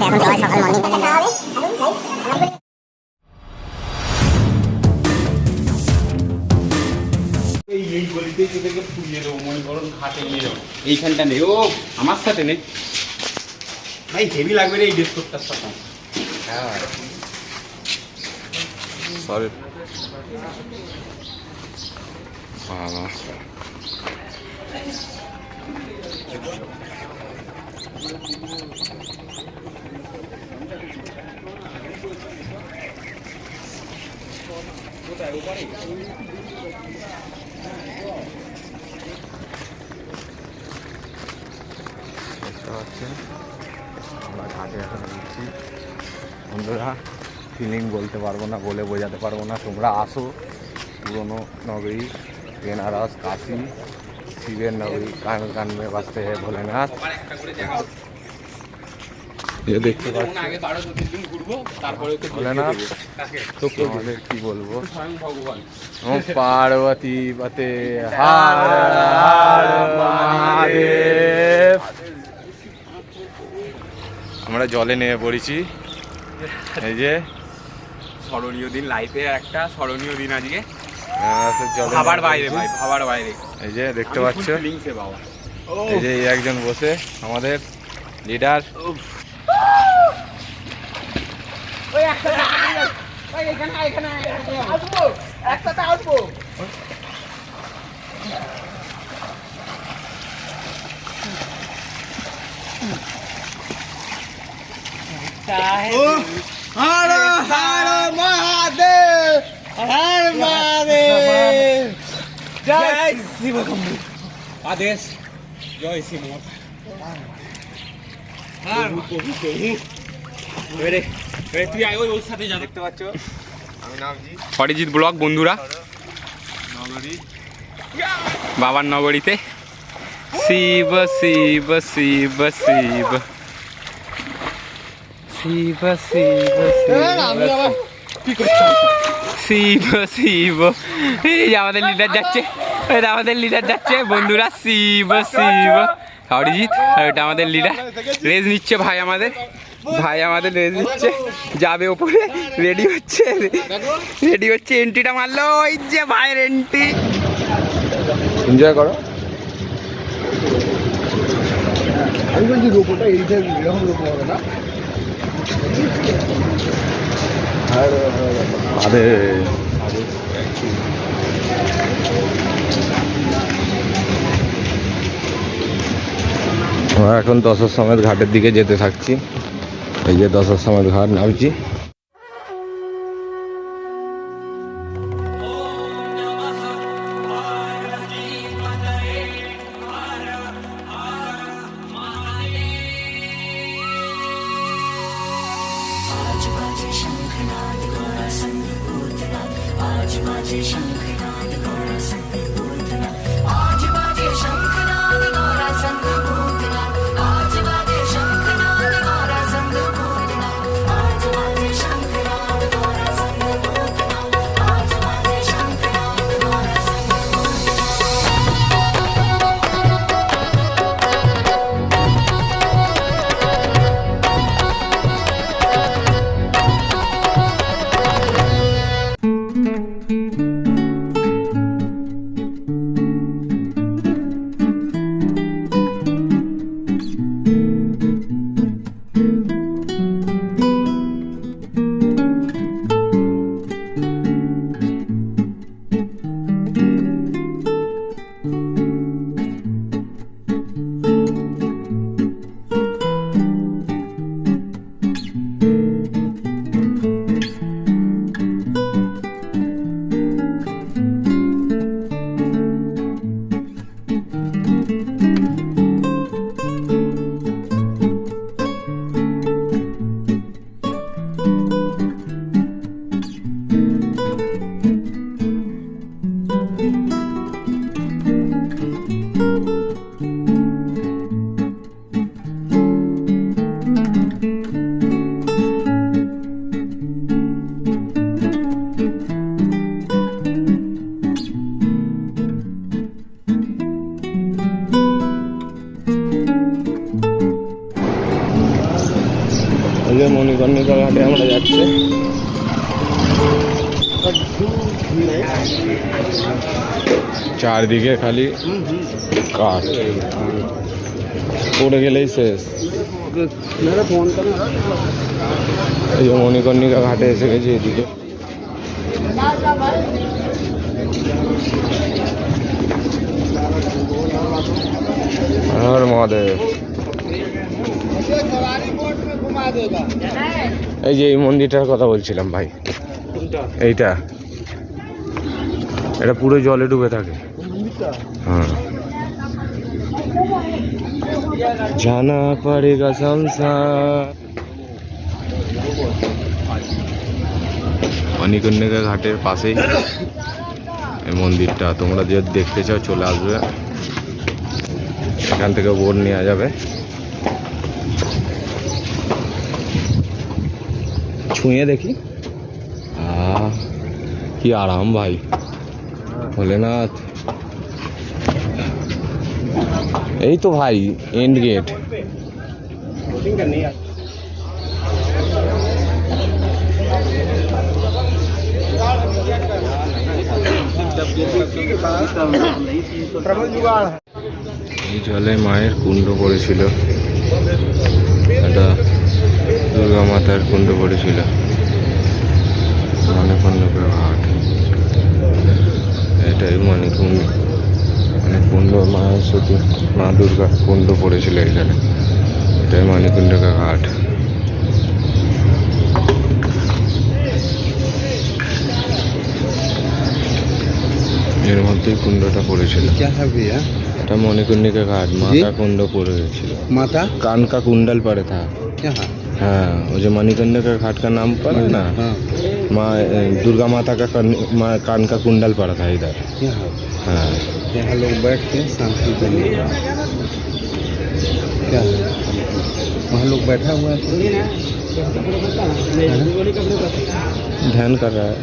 এখন জয় সকাল মর্নিং দেখা হবে। এই গলিতে তোদেরকে ফুরিয়ে দেবো, মনে করুন ঘাটে নিয়ে যাবো। এইখানটা নেই, ও আমার সাথে নেই ভাই, হেভি লাগবে রে এই ডেস্কটপটার সাথে। হ্যাঁ সরি বাবা, আমরা ঘাটে এখন দিচ্ছি বন্ধুরা। ফিলিং বলতে পারবো না, বলে বোঝাতে পারবো না। তোমরা আসো, পুরনো নগরী বেনারস কাশী শিবের নগরী, কান কান মে বাসতে হ্যায় ভোলেনাথ। দেখতে পাচ্ছি ভোলেনাথ তো আমাদের কি বলবো, পার্বতী পতে হার হার মহাদেব। আমরা জলে নেমে পড়েছি। এই যে স্মরণীয় দিন, লাইফে একটা স্মরণীয় দিন আজকে। ভাবার বাইরে ভাই, ভাবার বাইরে। এই যে দেখতে পাচ্ছ, এই যে একজন বসে আমাদের লিডার। হর হর মহাদেব, হর মহাদেব, জয় শিব শম্ভু। আদেশ জয় শিব। তুই আয়, ওর সাথে যা। দেখতে পাচ্ছ আমি নামজি অরিজিৎ ব্লগ বন্ধুরা, নগরী বাবার নগরীতে। শিব শিব শিব শিব শিব শিব শিব শিব। এই যে আমাদের লিডার যাচ্ছে, আমাদের লিডার যাচ্ছে বন্ধুরা। শিব শিব অরিজিৎ, আর ওটা আমাদের লিডার রেজ নিচ্ছে। ভাই আমাদের রেজ নিচ্ছে, যাবে ওপরে। রেডি হচ্ছে এন্ট্রিটা মারলো। ওই যে ভাইয়ের এন্ট্রি, এনজয় করো। আমি বলছি রোপোটা এইটা এরকম রোপো হবে না। আরে আমরা এখন দশাশ্বমেধ ঘাটের দিকে যেতে থাকছি। এই যে দশাশ্বমেধ ঘাট নামছি। ওই যে মণিকর্ণিকা ঘাটে আমরা যাচ্ছি। চারদিকে খালি কাঠ, পড়ে গেলেই শেষ। এই যে মণিকর্ণিকা ঘাটে এসে গেছি এদিকে। হর মহাদেব। এই যে এই মন্দিরটার কথা বলছিলাম ভাই, এইটা এটা পুরো জলে ডুবে থাকে। হ্যাঁ, জানা পড়েগা সংসার। মণিকর্ণিকা ঘাটের পাশেই এই মন্দিরটা। তোমরা যদি দেখতে চাও চলে আসবে, এখান থেকে বোট নেওয়া যাবে। ছুঁয়ে দেখি, কি আরাম ভাই। ভোলেনাথ, এই তো ভাই এন্ড গেট। এই জলে মায়ের কুণ্ড পড়েছিল, এটা দুর্গা মাতার কুণ্ড পড়েছিল। মণিকর্ণিকা ঘাট, এটাই মণিকুণ্ড, কুণ্ড মায়ের সতী মা দুর্গা কুণ্ড পড়েছিল এখানে। এটাই মণিকর্ণিকা ঘাট। এর মধ্যেই কুণ্ডটা পড়েছিল। এটা মণিকর্ণিকা ঘাট, মাতা কুণ্ড পড়ে গেছিল। মাতা কানকা কুণ্ডল पड़े था। हाँ, वो जो मणिकर्णिका घाट का नाम पड़ा ना, माँ दुर्गा माता का कान का कुंडल पड़ा था इधर। हाँ, यहाँ लोग बैठ के शांति के लिए क्या वहाँ लोग बैठा हुआ है, ध्यान कर रहा है।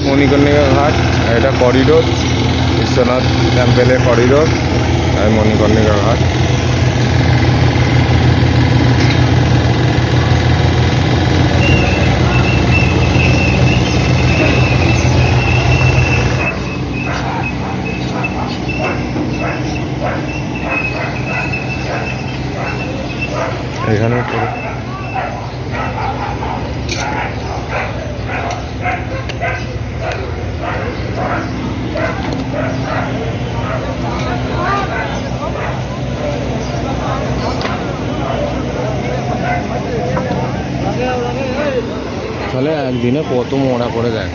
মণিকর্ণিকা ঘাট, এটা করিডোর, বিশ্বনাথ টেম্পেলের করিডোর, আর মণিকর্ণিকা ঘাট। এখানে তাহলে একদিনে কত মোড়া করে দেয়।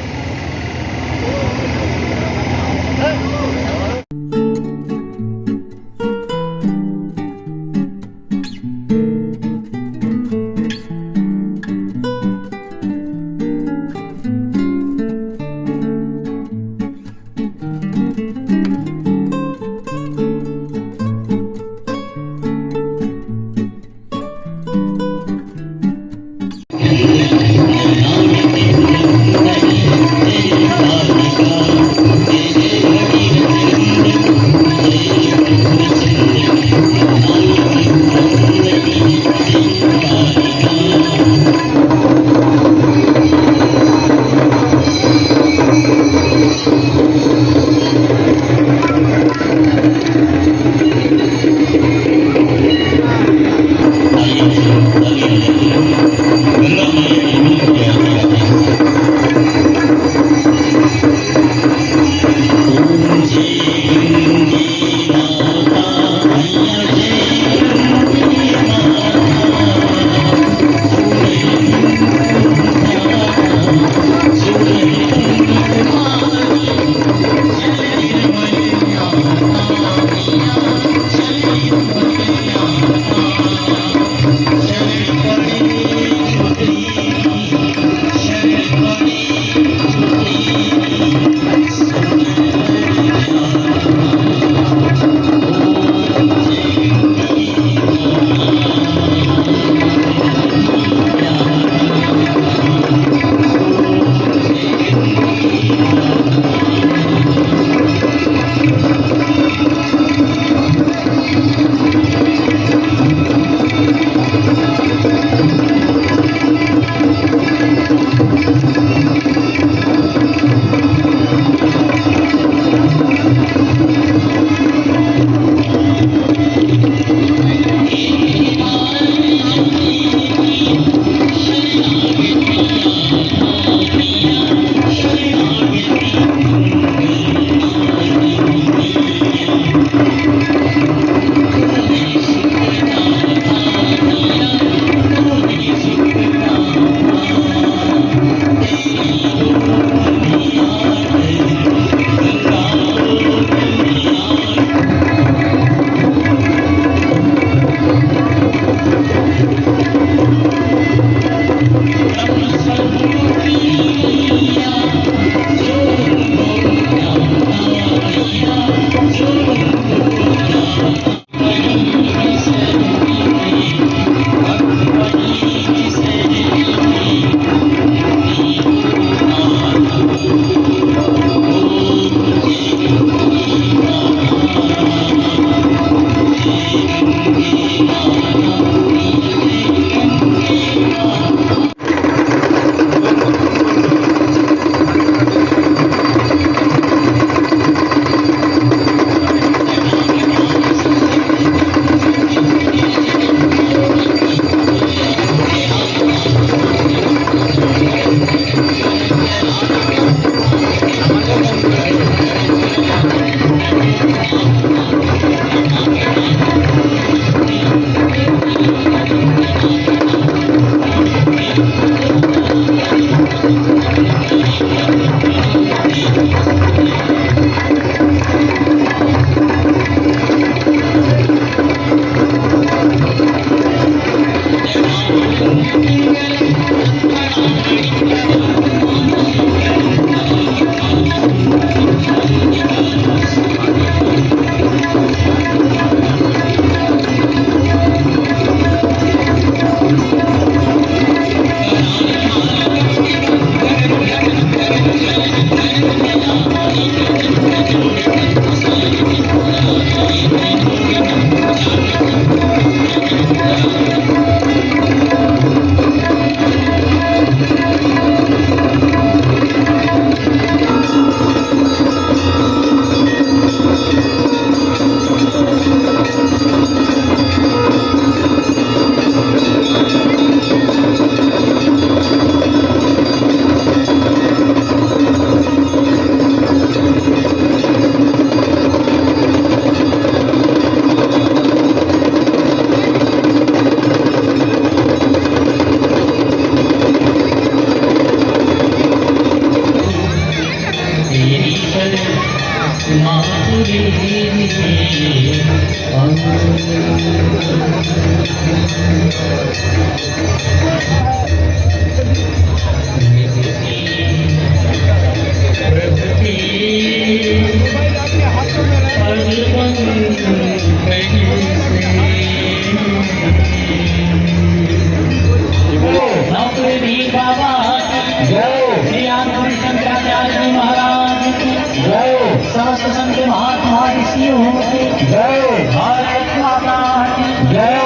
जय भारत माता की जय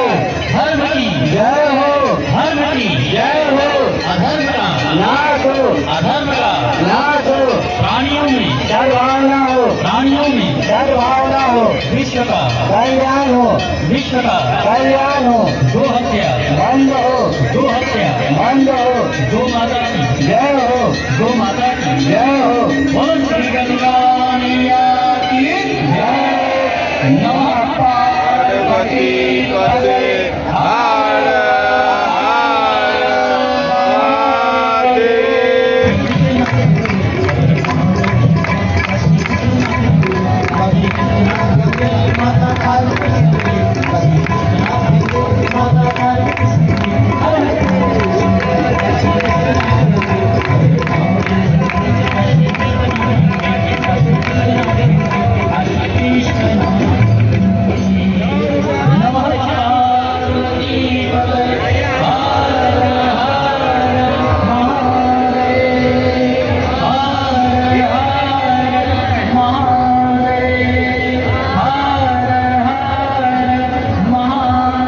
धर्म की जय हो धर्म की जय हो अधर्म का नाश हो अधर्म का नाश हो प्राणियों में सद्भावना हो प्राणियों में सद्भावना हो विश्व का कल्याण हो विश्व का कल्याण हो गो हत्या बंद हो गो हत्या बंद हो गो माता की जय हो गो माता की जय हो बोल श्री गंगा मैया की जय नमः पार्वती पते हर हर महादेव।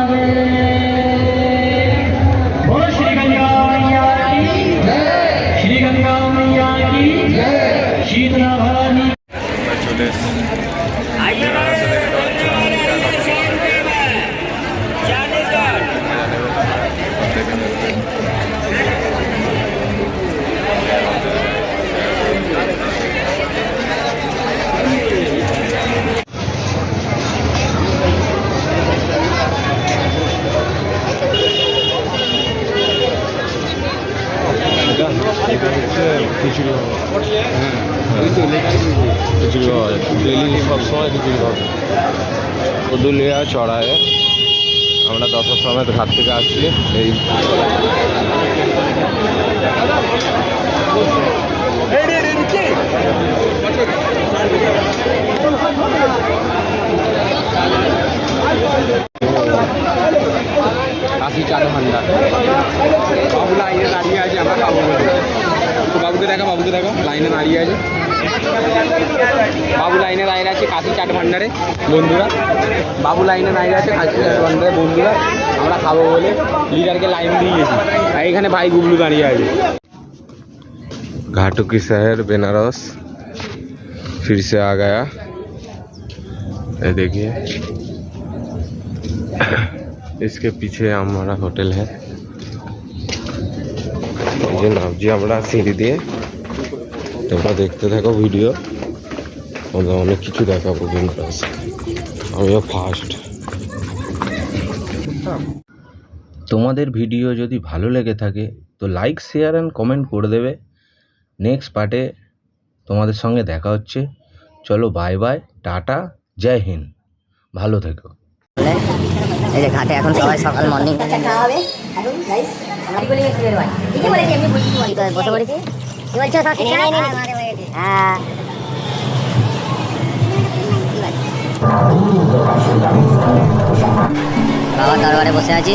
পুরুলিয়া চড়ায় আমরা 10টার সময় ঘাট থেকে আসছি এই কাশি চাট ভান্ডার বাবু লাইনে দাঁড়িয়ে আছে আমরা খাবো বলে তো বাবুকে দেখা লাইনে দাঁড়িয়ে আছে বাবু লাইনে দাঁড়িয়ে আছে কাশি চাট ভান্ডারে বন্ধুরা বাবু লাইনে দাঁড়িয়ে আছে কাশি চাট ভান্ডারে বন্ধুরা আমরা খাবো বলে লিডারকে লাইন দিয়ে গেছি আর এখানে ভাই গুবলু দাঁড়িয়ে আছে घाटू की शहर बनारस फिर से आ गया ये देखिए इसके पीछे हमारा होटल है ये नावजी আমরা সিঁড়ি দিয়ে তোমরা দেখতে থাকো ভিডিও আমরা অনেক কিছু দেখাবো বেনারস আমিও ফার্স্ট তোমাদের ভিডিও যদি ভালো লেগে থাকে তো লাইক শেয়ার অ্যান্ড কমেন্ট করে দেবে নেক্সট পার্টে তোমাদের সঙ্গে দেখা হচ্ছে চলো বাই বাই টাটা জয় হিন্দ ভালো থেকো এই যে ঘাটে এখন সবাই সকাল মর্নিং খাওয়া হবে এখন গাইস আমি বলি শুয়ে রই ঠিকই বলেছি আমি বলছি বসে পড়েছি কি বলছো সব ঠিক আছে হ্যাঁ বাবা দরবারে বসে আছি